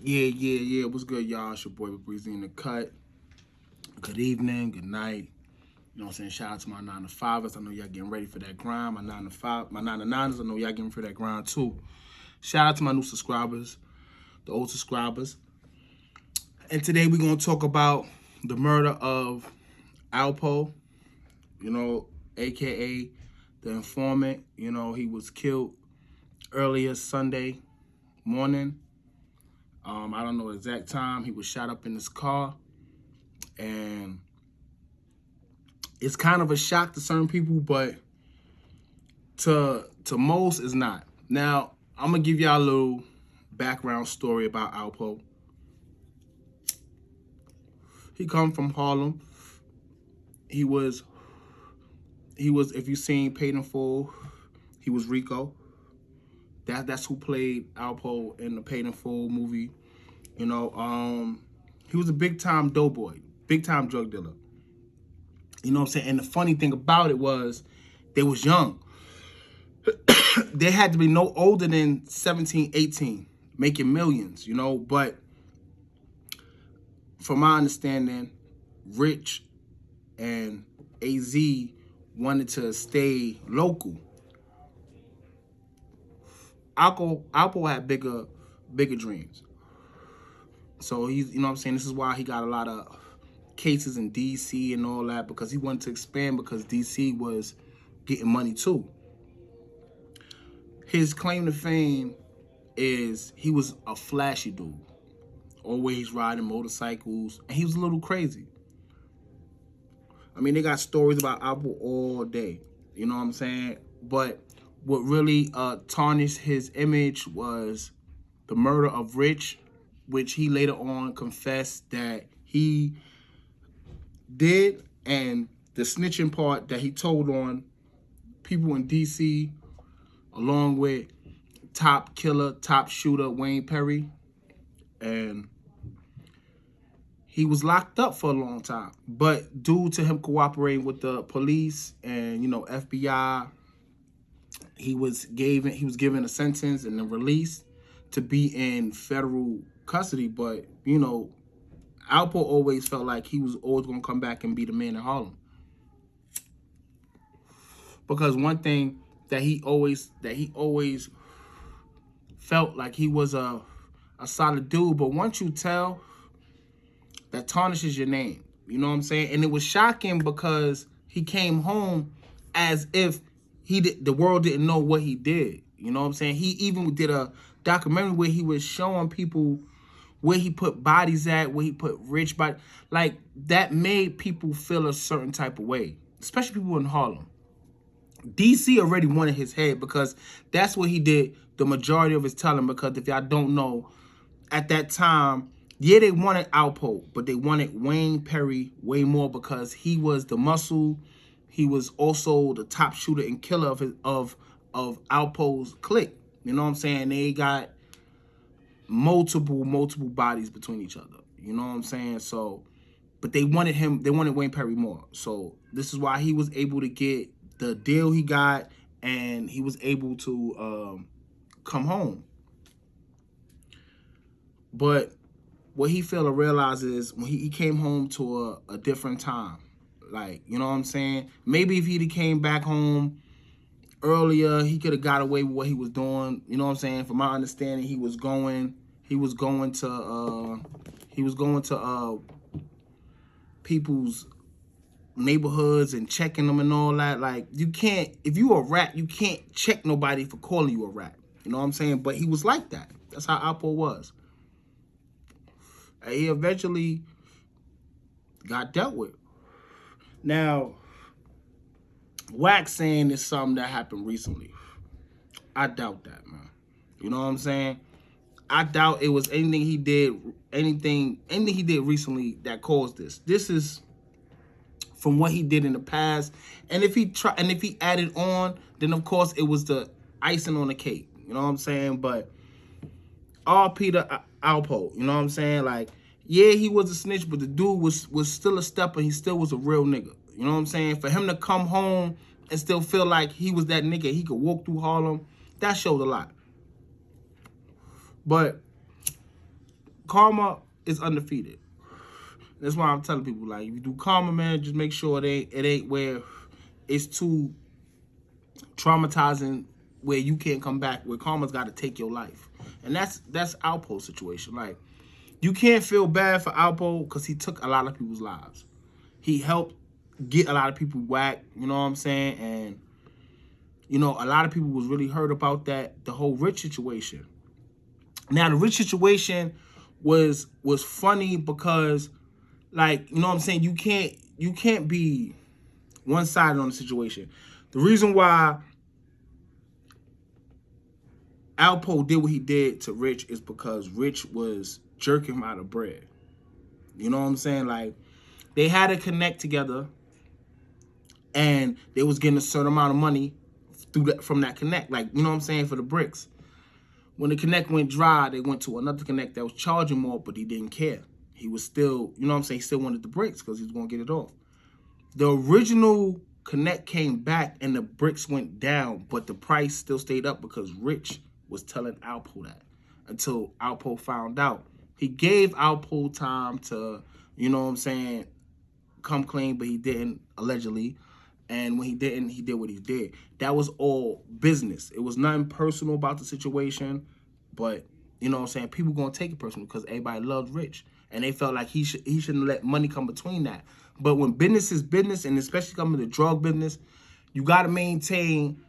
Yeah. What's good, y'all? It's your boy Breezy in the cut. Good evening, good night. You know what I'm saying? Shout out to my 9 to 5ers. I know y'all getting ready for that grind. My 9 to 5, my 9 to 9ers, I know y'all getting for that grind too. Shout out to my new subscribers, the old subscribers. And today we're gonna talk about the murder of Alpo, aka the informant. He was killed earlier Sunday morning. I don't know the exact time. He was shot up in his car. And it's kind of a shock to certain people, but to most it's not. Now, I'm gonna give y'all a little background story about Alpo. He come from Harlem. He was if you seen Paid in Full, he was Rico. That's who played Alpo in the Paid in Full movie. He was a big time doughboy, big time drug dealer. You know what I'm saying? And the funny thing about it was they was young. They had to be no older than 17, 18, making millions, But from my understanding, Rich and AZ wanted to stay local. Alpo had bigger dreams. So he's, you know what I'm saying? This is why he got a lot of cases in DC and all that, because he wanted to expand, because DC was getting money too. His claim to fame is he was a flashy dude, always riding motorcycles, and he was a little crazy. I mean, they got stories about Alpo all day, you know what I'm saying? But what really tarnished his image was the murder of Rich, which he later on confessed that he did, and the snitching part that he told on people in DC, along with top killer, top shooter Wayne Perry. And he was locked up for a long time. But due to him cooperating with the police and, FBI, he was given a sentence and then released to be in federal custody. But, Alpo always felt like he was always going to come back and be the man in Harlem. Because one thing that he always felt like he was a solid dude, but once you tell, that tarnishes your name. You know what I'm saying? And it was shocking because he came home as if the world didn't know what he did. You know what I'm saying? He even did a documentary where he was showing people where he put bodies at, where he put Rich bodies. Like, that made people feel a certain type of way, especially people in Harlem. DC already wanted his head because that's what he did the majority of his telling. Because if y'all don't know, at that time, yeah, they wanted Alpo, but they wanted Wayne Perry way more because he was the muscle. He was also the top shooter and killer of Alpo's clique. You know what I'm saying? They got multiple bodies between each other. You know what I'm saying? So, but they wanted Wayne Perry more. So this is why he was able to get the deal he got, and he was able to come home. But what he failed to realize is when he came home to a different time. Like, you know what I'm saying? Maybe if he'd came back home earlier, he could have got away with what he was doing. You know what I'm saying? From my understanding, he was going to people's neighborhoods and checking them and all that. Like, you can't, if you a rat, you can't check nobody for calling you a rat. You know what I'm saying? But he was like that. That's how Alpo was. He eventually got dealt with. Now, Wax saying it's something that happened recently. I doubt that, man. You know what I'm saying? I doubt it was anything he did recently that caused this. This is from what he did in the past. And if he added on, then of course it was the icing on the cake. You know what I'm saying? But Peter Alpo, you know what I'm saying? Like, yeah, he was a snitch, but the dude was still a stepper. He still was a real nigga. You know what I'm saying? For him to come home and still feel like he was that nigga, he could walk through Harlem, that showed a lot. But karma is undefeated. That's why I'm telling people, like, if you do karma, man, just make sure it ain't where it's too traumatizing, where you can't come back, where karma's got to take your life. And that's Alpo's situation. Like, you can't feel bad for Alpo because he took a lot of people's lives. He helped get a lot of people whacked, you know what I'm saying? And, you know, a lot of people was really hurt about that, the whole Rich situation. Now, the Rich situation was funny because, like, you know what I'm saying? You can't be one-sided on the situation. The reason why Alpo did what he did to Rich is because Rich was jerking him out of bread. You know what I'm saying? Like, they had to connect together, and they was getting a certain amount of money from that connect. Like, you know what I'm saying, for the bricks. When the connect went dry, they went to another connect that was charging more, but he didn't care. He was still, you know what I'm saying, he still wanted the bricks because he was going to get it off. The original connect came back and the bricks went down, but the price still stayed up because Rich was telling Alpo that until Alpo found out. He gave Alpo time to, you know what I'm saying, come clean, but he didn't, allegedly. And when he didn't, he did what he did. That was all business. It was nothing personal about the situation, but, you know what I'm saying, people going to take it personal because everybody loved Rich. And they felt like he shouldn't let money come between that. But when business is business, and especially coming to drug business, you got to maintain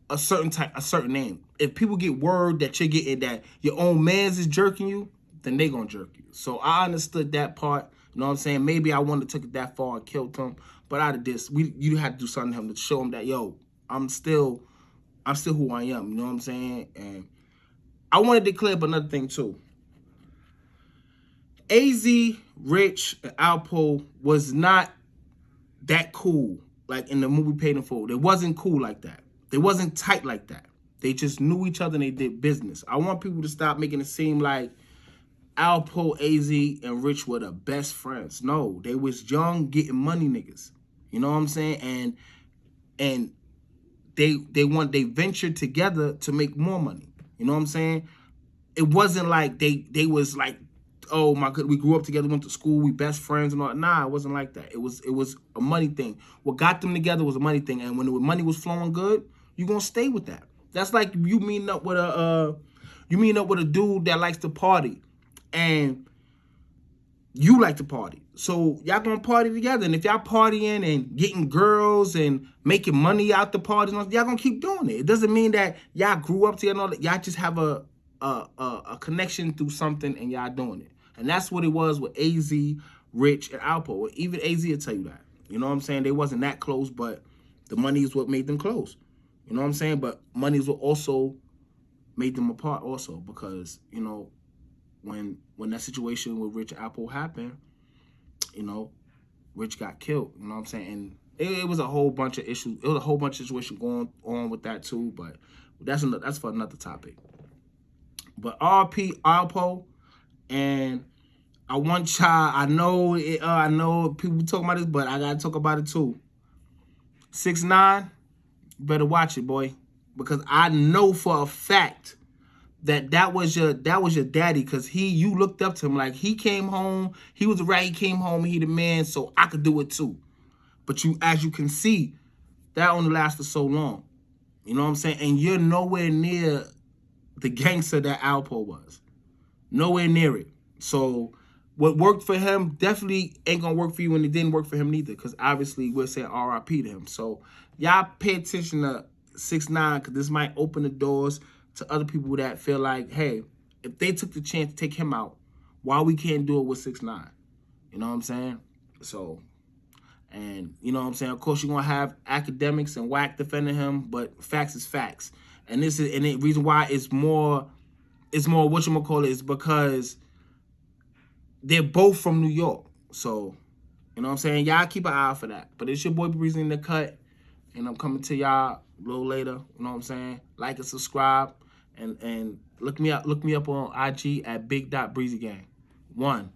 a certain name. If people get word that you're getting that your own man's is jerking you, then they gonna jerk you. So I understood that part. You know what I'm saying? Maybe I wouldn't have took it that far and killed him, but out of this, you had to do something to him to show him that, yo, I'm still who I am. You know what I'm saying? And I wanted to clear up another thing too. AZ, Rich, and Alpo was not that cool like in the movie Paid in Full. They wasn't cool like that. They wasn't tight like that. They just knew each other and they did business. I want people to stop making it seem like Alpo, AZ, and Rich were the best friends. No, they was young, getting money niggas. You know what I'm saying? And they ventured together to make more money. You know what I'm saying? It wasn't like they was like, oh my god, we grew up together, went to school, we best friends and all. Nah, it wasn't like that. It was a money thing. What got them together was a money thing. And when the money was flowing good, you gonna stay with that. That's like you meeting up with a dude that likes to party, and you like to party. So y'all gonna party together. And if y'all partying and getting girls and making money out the parties, y'all gonna keep doing it. It doesn't mean that y'all grew up together. And all that. Y'all just have a connection through something and y'all doing it. And that's what it was with AZ, Rich, and Alpo. Even AZ will tell you that. You know what I'm saying? They wasn't that close, but the money is what made them close. You know what I'm saying? But money is what also made them apart also, because, you know, when that situation with Rich and Alpo happened, you know, Rich got killed. You know what I'm saying? And it was a whole bunch of issues. It was a whole bunch of situations going on with that too, but that's for another topic. But RP Alpo, and I want y'all, I know people talking about this, but I gotta talk about it too. 6ix9ine, you better watch it, boy, because I know for a fact that was your daddy, because you looked up to him. Like, he came home, he was a rat, he came home, he the man, so I could do it too. But as you can see, that only lasted so long. You know what I'm saying? And you're nowhere near the gangster that Alpo was. Nowhere near it. So what worked for him definitely ain't gonna work for you, and it didn't work for him neither, because obviously we're saying RIP to him. So y'all pay attention to 6ix9ine, because this might open the doors to other people that feel like, hey, if they took the chance to take him out, why we can't do it with 6ix9ine? You know what I'm saying? So, and you know what I'm saying? Of course, you're gonna have academics and whack defending him, but facts is facts. And the reason why it's more whatchamacallit is because they're both from New York. So, you know what I'm saying? Y'all keep an eye out for that. But it's your boy Breezy in the cut, and I'm coming to y'all a little later. You know what I'm saying? Like and subscribe, and look me up on IG at big.breezygang. 1.